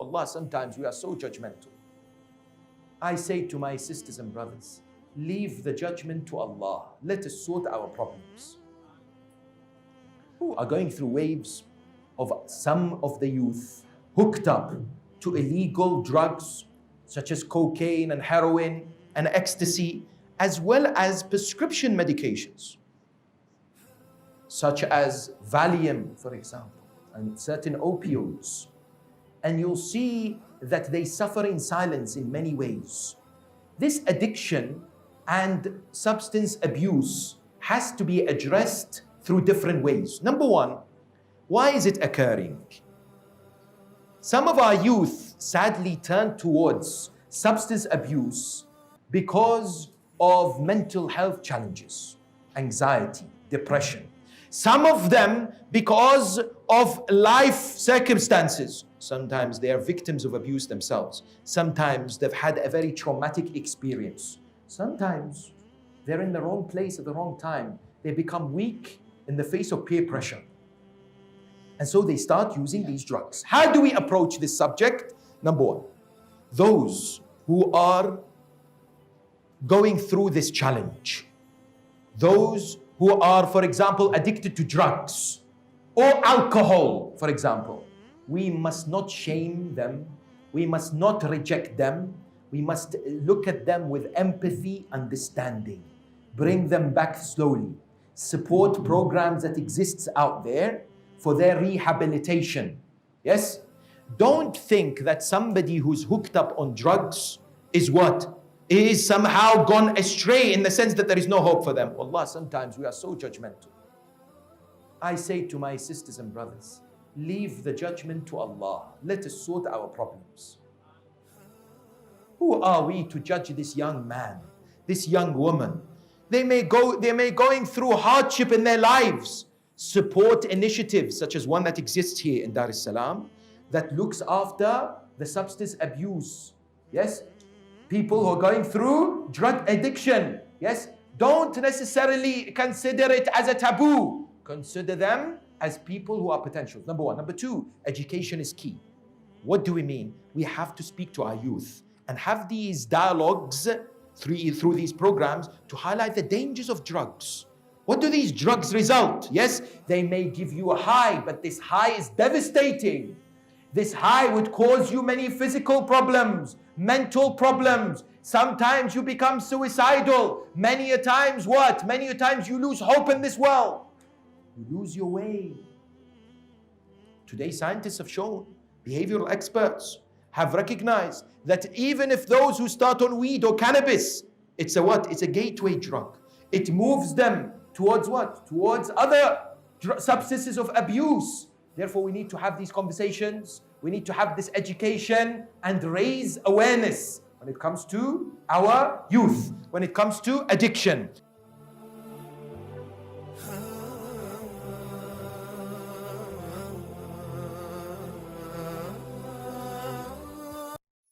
Wallah, sometimes we are so judgmental. I say to my sisters and brothers, leave the judgment to Allah. Let us sort our problems. Who are going through waves of some of the youth hooked up to illegal drugs such as cocaine and heroin and ecstasy, as well as prescription medications such as Valium, for example, and certain opioids. And you'll see that they suffer in silence in many ways. This addiction and substance abuse has to be addressed through different ways. Number one, why is it occurring? Some of our youth sadly turn towards substance abuse because of mental health challenges, anxiety, depression. Some of them because of life circumstances. Sometimes they are victims of abuse themselves. Sometimes they've had a very traumatic experience. Sometimes they're in the wrong place at the wrong time. They become weak in the face of peer pressure. And so they start using these drugs. How do we approach this subject? Number one, those who are going through this challenge, those who are, for example, addicted to drugs or alcohol, for example, we must not shame them. We must not reject them. We must look at them with empathy, understanding, bring them back slowly, support programs that exist out there for their rehabilitation. Yes? Don't think that somebody who's hooked up on drugs is what? Is somehow gone astray in the sense that there is no hope for them. Wallah, sometimes we are so judgmental. I say to my sisters and brothers, leave the judgment to Allah. Let us sort our problems. Who are we to judge this young man, this young woman? They may going through hardship in their lives. Support initiatives such as one that exists here in Dar es Salaam that looks after the substance abuse. Yes? People who are going through drug addiction. Yes? Don't necessarily consider it as a taboo. Consider them as people who are potentials. Number one. Number two, education is key. What do we mean? We have to speak to our youth and have these dialogues through these programs to highlight the dangers of drugs. What do these drugs result? Yes, they may give you a high, but this high is devastating. This high would cause you many physical problems, mental problems. Sometimes you become suicidal. Many a times what? Many a times you lose hope in this world. You lose your way. Today scientists have shown, behavioral experts have recognized that even if those who start on weed or cannabis, it's a what? It's a gateway drug. It moves them towards what? Towards other substances of abuse. Therefore, we need to have these conversations. We need to have this education and raise awareness when it comes to our youth, when it comes to addiction.